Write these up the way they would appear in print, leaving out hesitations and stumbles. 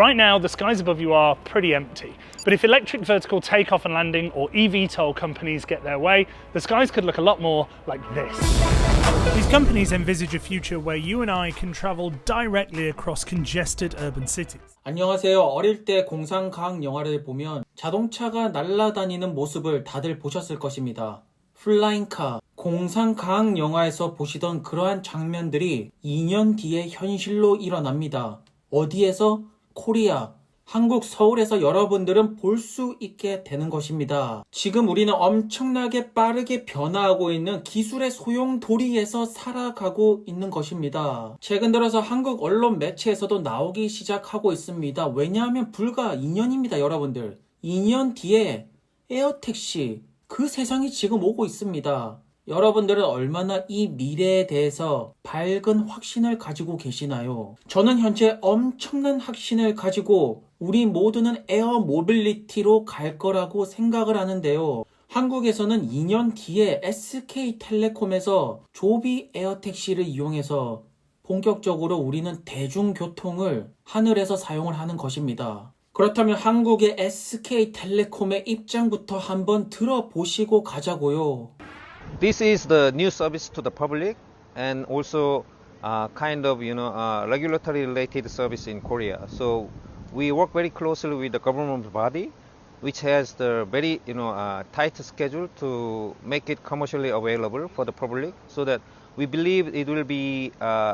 Right now, the skies above you are pretty empty. But if electric vertical takeoff and landing or eVTOL companies get their way, the skies could look a lot more like this. These companies envisage a future where you and I can travel directly across congested urban cities. 안녕하세요. 어릴 때 공상과학 영화를 보면 자동차가 날아다니는 모습을 다들 보셨을 것입니다. 플라잉카, 공상과학 영화에서 보시던 그러한 장면들이 2년 뒤에 현실로 일어납니다. 어디에서? 코리아, 한국 서울에서 여러분들은 볼 수 있게 되는 것입니다. 지금 우리는 엄청나게 빠르게 변화하고 있는 기술의 소용돌이에서 살아가고 있는 것입니다. 최근 들어서 한국 언론 매체에서도 나오기 시작하고 있습니다. 왜냐하면 불과 2년입니다, 여러분들. 2년 뒤에 에어택시, 그 세상이 지금 오고 있습니다. 여러분들은 얼마나 이 미래에 대해서 밝은 확신을 가지고 계시나요? 저는 현재 엄청난 확신을 가지고 우리 모두는 에어 모빌리티로 갈 거라고 생각을 하는데요. 한국에서는 2년 뒤에 SK텔레콤에서 조비 에어택시를 이용해서 본격적으로 우리는 대중교통을 하늘에서 사용을 하는 것입니다. 그렇다면 한국의 SK텔레콤의 입장부터 한번 들어보시고 가자고요. This is the new service to the public and also kind of regulatory related service in Korea. So we work very closely with the government body, which has the very tight schedule to make it commercially available for the public. So that we believe it will be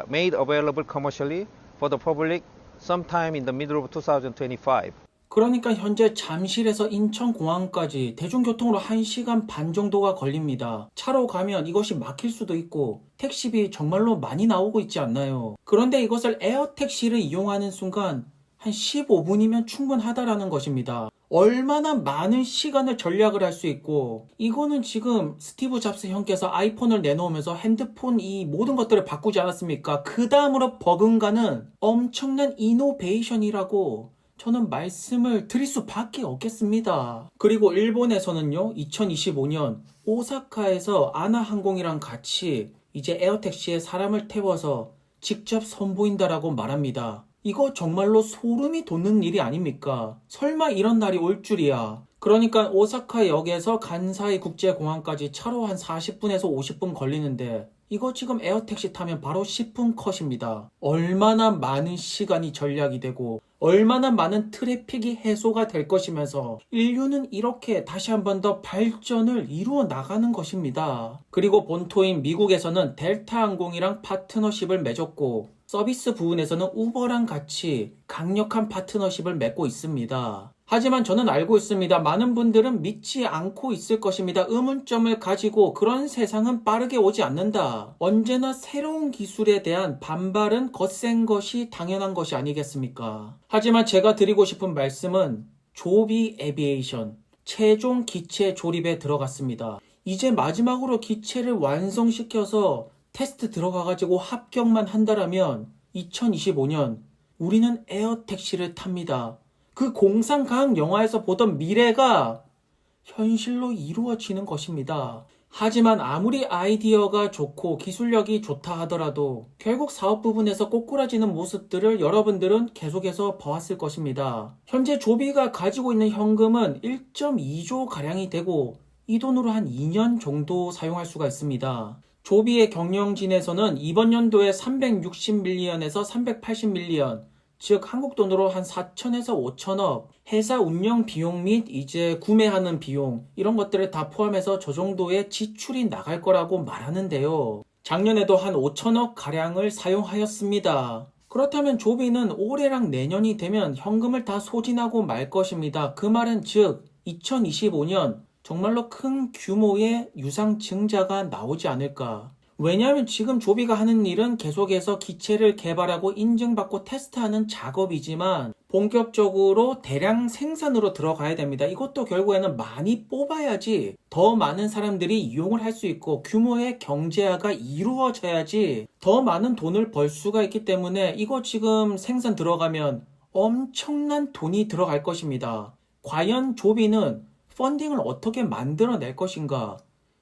made available commercially for the public sometime in the middle of 2025. 그러니까 현재 잠실에서 인천공항까지 대중교통으로 1시간 반 정도가 걸립니다. 차로 가면 이것이 막힐 수도 있고 택시비 정말로 많이 나오고 있지 않나요? 그런데 이것을 에어택시를 이용하는 순간 한 15분이면 충분하다라는 것입니다. 얼마나 많은 시간을 절약을 할 수 있고, 이거는 지금 스티브 잡스 형께서 아이폰을 내놓으면서 핸드폰 이 모든 것들을 바꾸지 않았습니까? 그 다음으로 버금가는 엄청난 이노베이션이라고 저는 말씀을 드릴 수밖에 없겠습니다. 그리고 일본에서는요, 2025년 오사카에서 아나항공이랑 같이 이제 에어택시에 사람을 태워서 직접 선보인다라고 말합니다. 이거 정말로 소름이 돋는 일이 아닙니까? 설마 이런 날이 올 줄이야. 그러니까 오사카 역에서 간사이 국제공항까지 차로 한 40분에서 50분 걸리는데 이거 지금 에어택시 타면 바로 10분 컷입니다. 얼마나 많은 시간이 절약이 되고 얼마나 많은 트래픽이 해소가 될 것이면서 인류는 이렇게 다시 한 번 더 발전을 이루어 나가는 것입니다. 그리고 본토인 미국에서는 델타 항공이랑 파트너십을 맺었고 서비스 부분에서는 우버랑 같이 강력한 파트너십을 맺고 있습니다. 하지만 저는 알고 있습니다. 많은 분들은 믿지 않고 있을 것입니다. 의문점을 가지고 그런 세상은 빠르게 오지 않는다. 언제나 새로운 기술에 대한 반발은 거센 것이 당연한 것이 아니겠습니까? 하지만 제가 드리고 싶은 말씀은 조비 에비에이션, 최종 기체 조립에 들어갔습니다. 이제 마지막으로 기체를 완성시켜서 테스트 들어가가지고 합격만 한다라면 2025년 우리는 에어택시를 탑니다. 그 공상과학 영화에서 보던 미래가 현실로 이루어지는 것입니다. 하지만 아무리 아이디어가 좋고 기술력이 좋다 하더라도 결국 사업 부분에서 꼬꾸라지는 모습들을 여러분들은 계속해서 봐왔을 것입니다. 현재 조비가 가지고 있는 현금은 1.2조 가량이 되고 이 돈으로 한 2년 정도 사용할 수가 있습니다. 조비의 경영진에서는 이번 연도에 360밀리언에서 380밀리언, 즉 한국 돈으로 한 4천에서 5천억, 회사 운영 비용 및 이제 구매하는 비용 이런 것들을 다 포함해서 저 정도의 지출이 나갈 거라고 말하는데요. 작년에도 한 5천억 가량을 사용하였습니다. 그렇다면 조비는 올해랑 내년이 되면 현금을 다 소진하고 말 것입니다. 그 말은 즉 2025년 정말로 큰 규모의 유상 증자가 나오지 않을까. 왜냐하면 지금 조비가 하는 일은 계속해서 기체를 개발하고 인증받고 테스트하는 작업이지만 본격적으로 대량 생산으로 들어가야 됩니다. 이것도 결국에는 많이 뽑아야지 더 많은 사람들이 이용을 할 수 있고 규모의 경제화가 이루어져야지 더 많은 돈을 벌 수가 있기 때문에 이거 지금 생산 들어가면 엄청난 돈이 들어갈 것입니다. 과연 조비는 펀딩을 어떻게 만들어낼 것인가?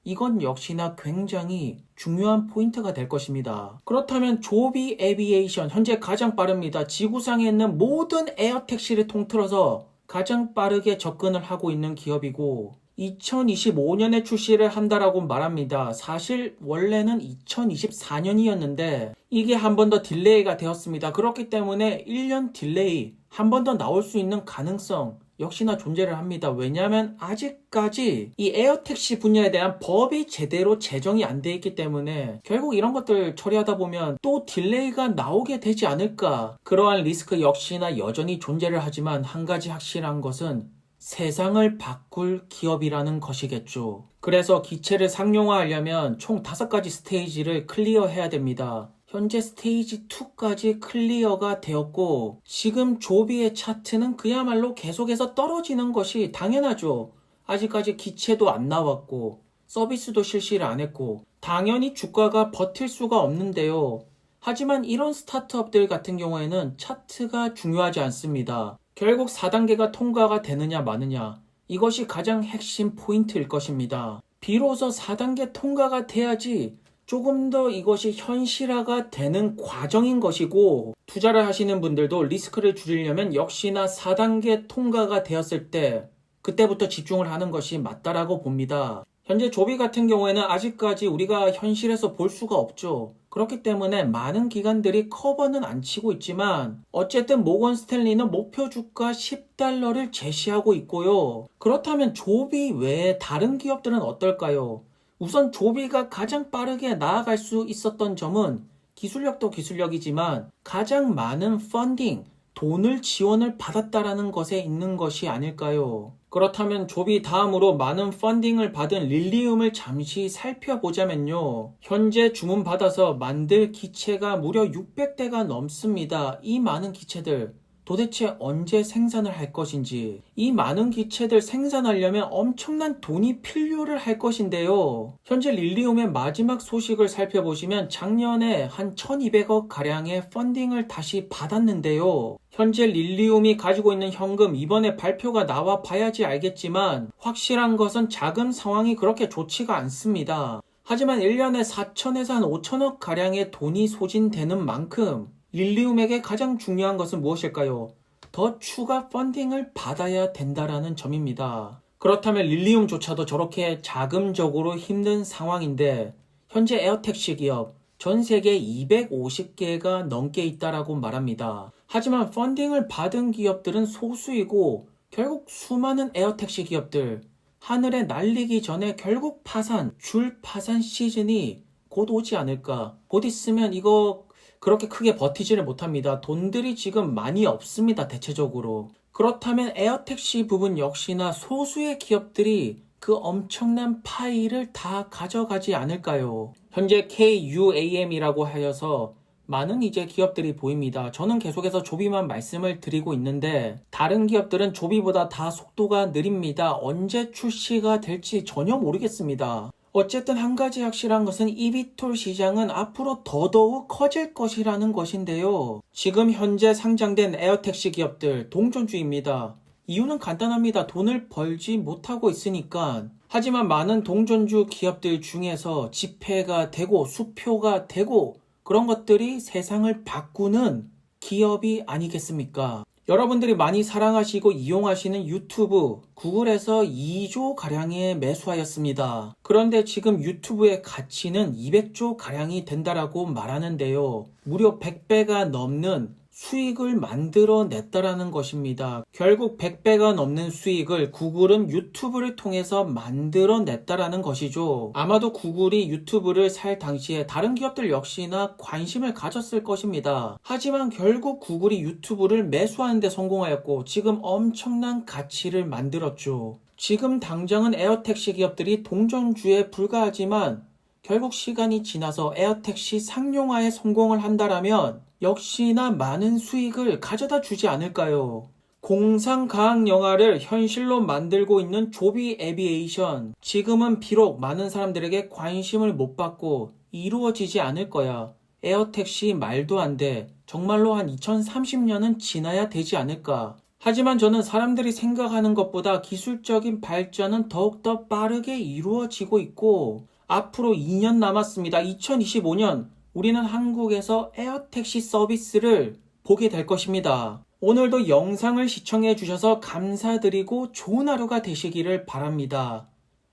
이건 역시나 굉장히 중요한 포인트가 될 것입니다. 그렇다면 조비 에비에이션 현재 가장 빠릅니다. 지구상에 있는 모든 에어택시를 통틀어서 가장 빠르게 접근을 하고 있는 기업이고 2025년에 출시를 한다라고 말합니다. 사실 원래는 2024년이었는데 이게 한 번 더 딜레이가 되었습니다. 그렇기 때문에 1년 딜레이 한 번 더 나올 수 있는 가능성 역시나 존재를 합니다. 왜냐하면 아직까지 이 에어택시 분야에 대한 법이 제대로 제정이 안 돼 있기 때문에 결국 이런 것들 처리하다 보면 또 딜레이가 나오게 되지 않을까. 그러한 리스크 역시나 여전히 존재를 하지만 한 가지 확실한 것은 세상을 바꿀 기업이라는 것이겠죠. 그래서 기체를 상용화하려면 총 5가지 스테이지를 클리어해야 됩니다. 현재 스테이지 2까지 클리어가 되었고 지금 조비의 차트는 그야말로 계속해서 떨어지는 것이 당연하죠. 아직까지 기체도 안 나왔고 서비스도 실시를 안 했고 당연히 주가가 버틸 수가 없는데요. 하지만 이런 스타트업들 같은 경우에는 차트가 중요하지 않습니다. 결국 4단계가 통과가 되느냐 마느냐 이것이 가장 핵심 포인트일 것입니다. 비로소 4단계 통과가 돼야지 조금 더 이것이 현실화가 되는 과정인 것이고 투자를 하시는 분들도 리스크를 줄이려면 역시나 4단계 통과가 되었을 때 그때부터 집중을 하는 것이 맞다라고 봅니다. 현재 조비 같은 경우에는 아직까지 우리가 현실에서 볼 수가 없죠. 그렇기 때문에 많은 기관들이 커버는 안 치고 있지만 어쨌든 모건 스탠리는 목표 주가 $10를 제시하고 있고요. 그렇다면 조비 외에 다른 기업들은 어떨까요? 우선 조비가 가장 빠르게 나아갈 수 있었던 점은 기술력도 기술력이지만 가장 많은 펀딩, 돈을 지원을 받았다라는 것에 있는 것이 아닐까요? 그렇다면 조비 다음으로 많은 펀딩을 받은 릴리움을 잠시 살펴보자면요. 현재 주문받아서 만들 기체가 무려 600대가 넘습니다. 이 많은 기체들 도대체 언제 생산을 할 것인지 이 많은 기체들 생산하려면 엄청난 돈이 필요를 할 것인데요. 현재 릴리움의 마지막 소식을 살펴보시면 작년에 한 1200억 가량의 펀딩을 다시 받았는데요. 현재 릴리움이 가지고 있는 현금 이번에 발표가 나와 봐야지 알겠지만 확실한 것은 자금 상황이 그렇게 좋지가 않습니다. 하지만 1년에 4천에서 한 5천억 가량의 돈이 소진되는 만큼 릴리움에게 가장 중요한 것은 무엇일까요? 더 추가 펀딩을 받아야 된다라는 점입니다. 그렇다면 릴리움조차도 저렇게 자금적으로 힘든 상황인데 현재 에어택시 기업 전 세계 250개가 넘게 있다라고 말합니다. 하지만 펀딩을 받은 기업들은 소수이고 결국 수많은 에어택시 기업들 하늘에 날리기 전에 결국 파산, 줄 파산 시즌이 곧 오지 않을까. 곧 있으면 이거 그렇게 크게 버티지를 못합니다. 돈들이 지금 많이 없습니다. 대체적으로. 그렇다면 에어택시 부분 역시나 소수의 기업들이 그 엄청난 파이를 다 가져가지 않을까요? 현재 KUAM이라고 하여서 많은 이제 기업들이 보입니다. 저는 계속해서 조비만 말씀을 드리고 있는데 다른 기업들은 조비보다 다 속도가 느립니다. 언제 출시가 될지 전혀 모르겠습니다. 어쨌든 한 가지 확실한 것은 eVTOL 시장은 앞으로 더더욱 커질 것이라는 것인데요. 지금 현재 상장된 에어택시 기업들 동전주입니다. 이유는 간단합니다. 돈을 벌지 못하고 있으니까. 하지만 많은 동전주 기업들 중에서 지폐가 되고 수표가 되고 그런 것들이 세상을 바꾸는 기업이 아니겠습니까? 여러분들이 많이 사랑하시고 이용하시는 유튜브, 구글에서 2조 가량에 매수하였습니다. 그런데 지금 유튜브의 가치는 200조 가량이 된다라고 말하는데요. 무려 100배가 넘는 수익을 만들어냈다라는 것입니다. 결국 100배가 넘는 수익을 구글은 유튜브를 통해서 만들어냈다라는 것이죠. 아마도 구글이 유튜브를 살 당시에 다른 기업들 역시나 관심을 가졌을 것입니다. 하지만 결국 구글이 유튜브를 매수하는 데 성공하였고 지금 엄청난 가치를 만들었죠. 지금 당장은 에어택시 기업들이 동전주에 불과하지만 결국 시간이 지나서 에어택시 상용화에 성공을 한다라면 역시나 많은 수익을 가져다 주지 않을까요? 공상과학 영화를 현실로 만들고 있는 조비 에비에이션. 지금은 비록 많은 사람들에게 관심을 못 받고 이루어지지 않을 거야. 에어택시 말도 안 돼. 정말로 한 2030년은 지나야 되지 않을까. 하지만 저는 사람들이 생각하는 것보다 기술적인 발전은 더욱더 빠르게 이루어지고 있고 앞으로 2년 남았습니다. 2025년 우리는 한국에서 에어택시 서비스를 보게 될 것입니다. 오늘도 영상을 시청해 주셔서 감사드리고 좋은 하루가 되시기를 바랍니다.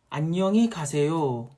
안녕히 가세요.